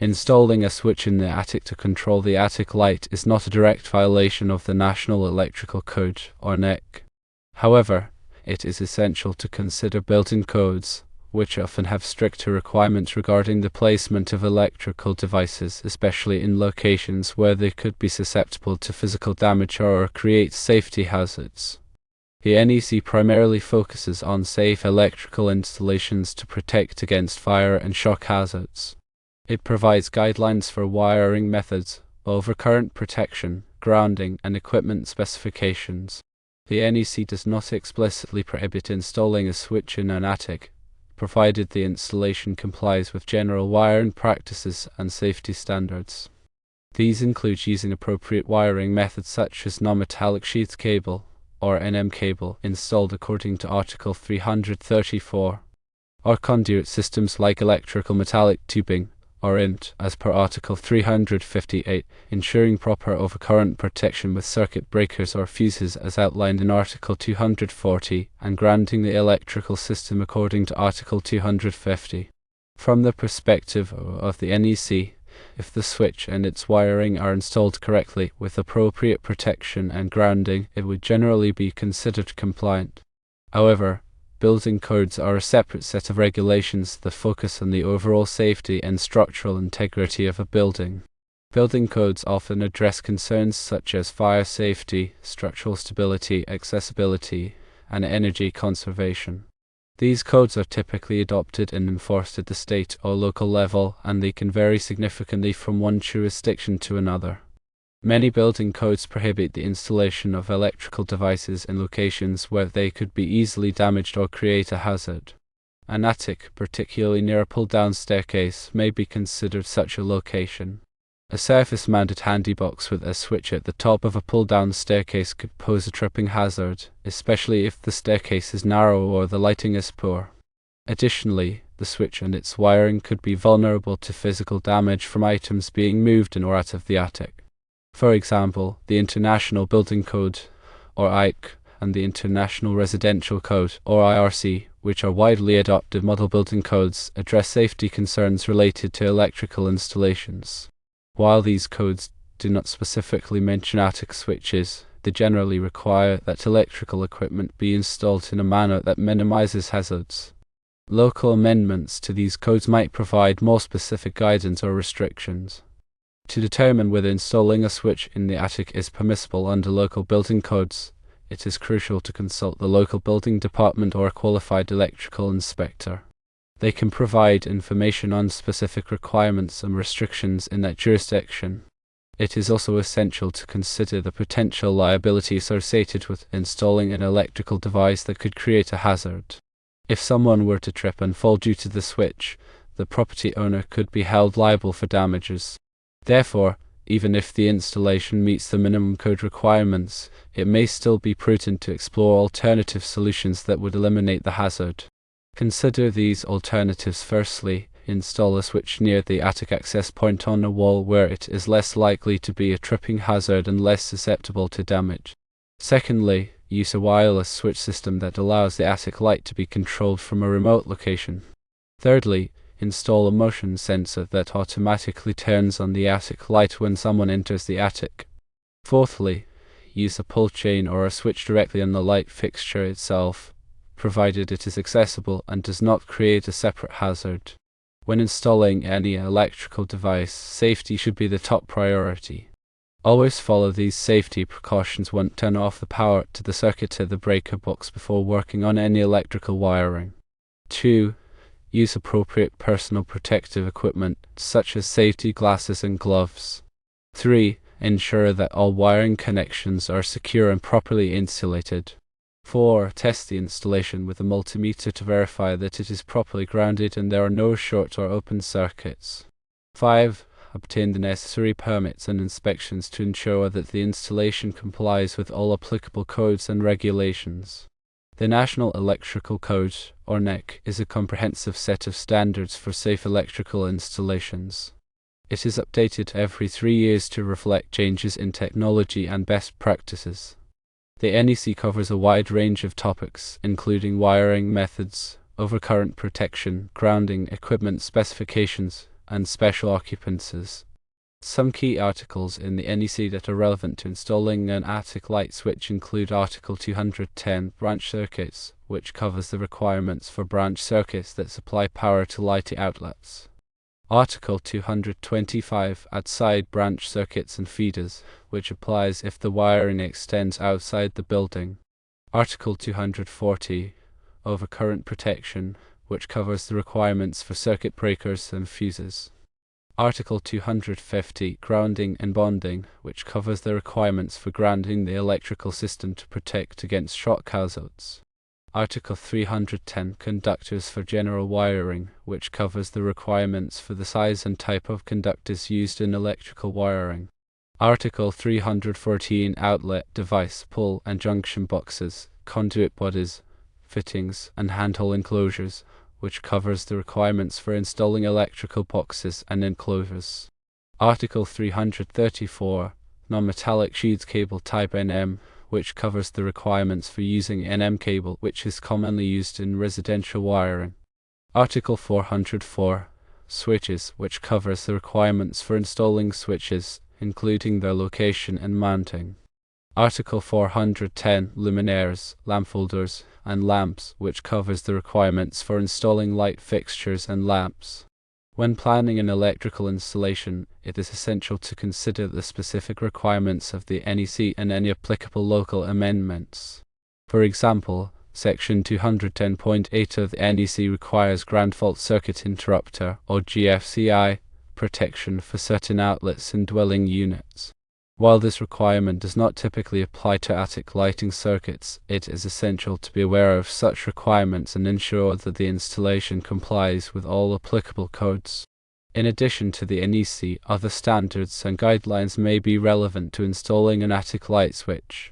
Installing a switch in the attic to control the attic light is not a direct violation of the National Electrical Code, or NEC. However, it is essential to consider built-in codes, which often have stricter requirements regarding the placement of electrical devices, especially in locations where they could be susceptible to physical damage or create safety hazards. The NEC primarily focuses on safe electrical installations to protect against fire and shock hazards. It provides guidelines for wiring methods, overcurrent protection, grounding, and equipment specifications. The NEC does not explicitly prohibit installing a switch in an attic, provided the installation complies with general wiring practices and safety standards. These include using appropriate wiring methods such as non-metallic sheath cable, or NM cable, installed according to Article 334, or conduit systems like electrical metallic tubing, or INT, as per Article 358, ensuring proper overcurrent protection with circuit breakers or fuses as outlined in Article 240, and grounding the electrical system according to Article 250. From the perspective of the NEC, if the switch and its wiring are installed correctly with appropriate protection and grounding, it would generally be considered compliant. However, building codes are a separate set of regulations that focus on the overall safety and structural integrity of a building. Building codes often address concerns such as fire safety, structural stability, accessibility, and energy conservation. These codes are typically adopted and enforced at the state or local level, and they can vary significantly from one jurisdiction to another. Many building codes prohibit the installation of electrical devices in locations where they could be easily damaged or create a hazard. An attic, particularly near a pull-down staircase, may be considered such a location. A surface-mounted handy box with a switch at the top of a pull-down staircase could pose a tripping hazard, especially if the staircase is narrow or the lighting is poor. Additionally, the switch and its wiring could be vulnerable to physical damage from items being moved in or out of the attic. For example, the International Building Code, or IC, and the International Residential Code, or IRC, which are widely adopted model building codes, address safety concerns related to electrical installations. While these codes do not specifically mention attic switches, they generally require that electrical equipment be installed in a manner that minimizes hazards. Local amendments to these codes might provide more specific guidance or restrictions. To determine whether installing a switch in the attic is permissible under local building codes, it is crucial to consult the local building department or a qualified electrical inspector. They can provide information on specific requirements and restrictions in that jurisdiction. It is also essential to consider the potential liability associated with installing an electrical device that could create a hazard. If someone were to trip and fall due to the switch, the property owner could be held liable for damages. Therefore, even if the installation meets the minimum code requirements, it may still be prudent to explore alternative solutions that would eliminate the hazard. Consider these alternatives. Firstly, install a switch near the attic access point on a wall where it is less likely to be a tripping hazard and less susceptible to damage. Secondly, use a wireless switch system that allows the attic light to be controlled from a remote location. Thirdly, install a motion sensor that automatically turns on the attic light when someone enters the attic. Fourthly, use a pull chain or a switch directly on the light fixture itself, provided it is accessible and does not create a separate hazard. When installing any electrical device, safety should be the top priority. Always follow these safety precautions when turn off the power to the circuit to the breaker box before working on any electrical wiring. 2. Use appropriate personal protective equipment, such as safety glasses and gloves. 3. Ensure that all wiring connections are secure and properly insulated. 4. Test the installation with a multimeter to verify that it is properly grounded and there are no short or open circuits. 5. Obtain the necessary permits and inspections to ensure that the installation complies with all applicable codes and regulations. The National Electrical Code, or NEC, is a comprehensive set of standards for safe electrical installations. It is updated every 3 years to reflect changes in technology and best practices. The NEC covers a wide range of topics, including wiring methods, overcurrent protection, grounding, equipment specifications, and special occupances. Some key articles in the NEC that are relevant to installing an attic light switch include Article 210, branch circuits, which covers the requirements for branch circuits that supply power to lighting outlets. Article 225, outside branch circuits and feeders, which applies if the wiring extends outside the building. Article 240, overcurrent protection, which covers the requirements for circuit breakers and fuses. Article 250, grounding and bonding, which covers the requirements for grounding the electrical system to protect against shock hazards. Article 310, conductors for general wiring, which covers the requirements for the size and type of conductors used in electrical wiring. Article 314, outlet, device, pull and junction boxes, conduit bodies, fittings, and handhole enclosures, which covers the requirements for installing electrical boxes and enclosures. Article 334, non-metallic sheaths cable type NM, which covers the requirements for using NM cable, which is commonly used in residential wiring. Article 404, switches, which covers the requirements for installing switches, including their location and mounting. Article 410, luminaires, lamp holders, and lamps, which covers the requirements for installing light fixtures and lamps. When planning an electrical installation, it is essential to consider the specific requirements of the NEC and any applicable local amendments. For example, Section 210.8 of the NEC requires ground fault circuit interrupter, or GFCI, protection for certain outlets in dwelling units. While this requirement does not typically apply to attic lighting circuits, it is essential to be aware of such requirements and ensure that the installation complies with all applicable codes. In addition to the NEC, other standards and guidelines may be relevant to installing an attic light switch.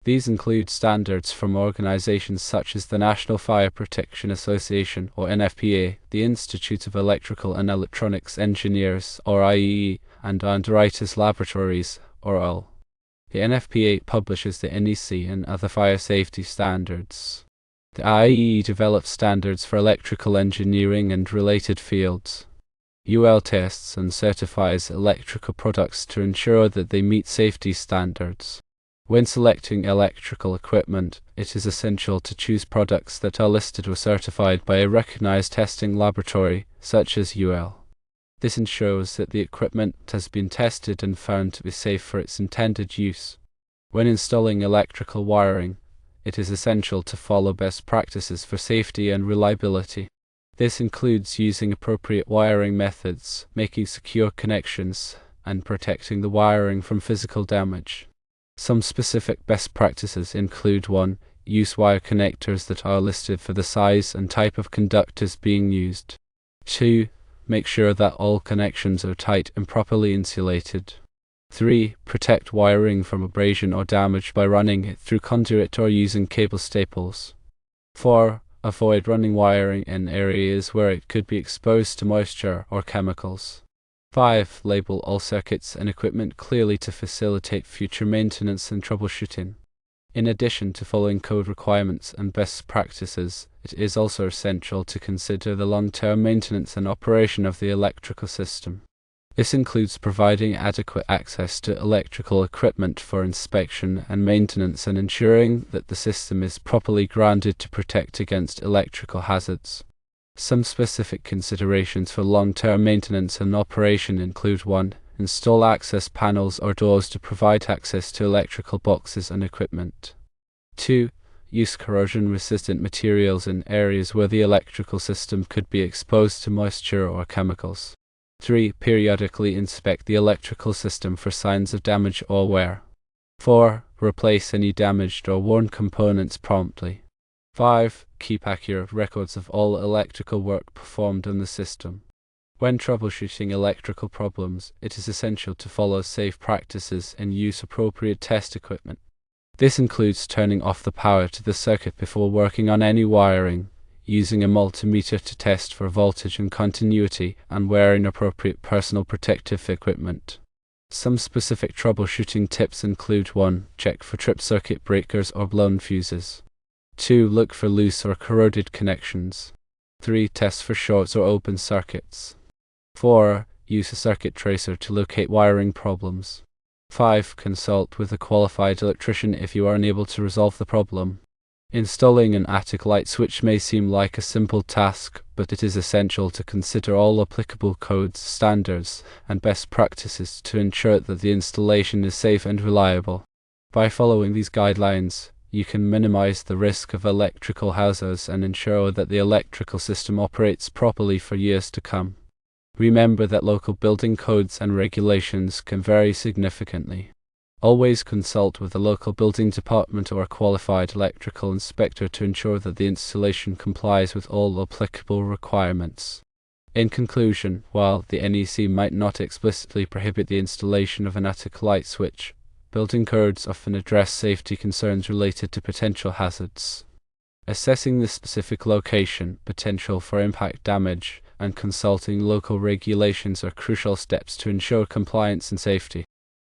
These include standards from organizations such as the National Fire Protection Association, or NFPA, the Institute of Electrical and Electronics Engineers, or IEE, and Underwriters Laboratories, or OL. The NFPA publishes the NEC and other fire safety standards. The IEE develops standards for electrical engineering and related fields. UL tests and certifies electrical products to ensure that they meet safety standards. When selecting electrical equipment, it is essential to choose products that are listed or certified by a recognized testing laboratory, such as UL. This ensures that the equipment has been tested and found to be safe for its intended use. When installing electrical wiring, it is essential to follow best practices for safety and reliability. This includes using appropriate wiring methods, making secure connections, and protecting the wiring from physical damage. Some specific best practices include 1. Use wire connectors that are listed for the size and type of conductors being used. 2. Make sure that all connections are tight and properly insulated. 3. Protect wiring from abrasion or damage by running it through conduit or using cable staples. 4. Avoid running wiring in areas where it could be exposed to moisture or chemicals. 5. Label all circuits and equipment clearly to facilitate future maintenance and troubleshooting. In addition to following code requirements and best practices, it is also essential to consider the long-term maintenance and operation of the electrical system. This includes providing adequate access to electrical equipment for inspection and maintenance and ensuring that the system is properly grounded to protect against electrical hazards. Some specific considerations for long-term maintenance and operation include 1. Install access panels or doors to provide access to electrical boxes and equipment. 2. Use corrosion-resistant materials in areas where the electrical system could be exposed to moisture or chemicals. 3. Periodically inspect the electrical system for signs of damage or wear. 4. Replace any damaged or worn components promptly. 5. Keep accurate records of all electrical work performed on the system. When troubleshooting electrical problems, it is essential to follow safe practices and use appropriate test equipment. This includes turning off the power to the circuit before working on any wiring, using a multimeter to test for voltage and continuity, and wearing appropriate personal protective equipment. Some specific troubleshooting tips include 1. Check for tripped circuit breakers or blown fuses. 2. Look for loose or corroded connections. 3. Test for shorts or open circuits. 4. Use a circuit tracer to locate wiring problems. 5. Consult with a qualified electrician if you are unable to resolve the problem. Installing an attic light switch may seem like a simple task, but it is essential to consider all applicable codes, standards, and best practices to ensure that the installation is safe and reliable. By following these guidelines, you can minimize the risk of electrical hazards and ensure that the electrical system operates properly for years to come. Remember that local building codes and regulations can vary significantly. Always consult with the local building department or a qualified electrical inspector to ensure that the installation complies with all applicable requirements. In conclusion, while the NEC might not explicitly prohibit the installation of an attic light switch, building codes often address safety concerns related to potential hazards. Assessing the specific location, potential for impact damage, and consulting local regulations are crucial steps to ensure compliance and safety.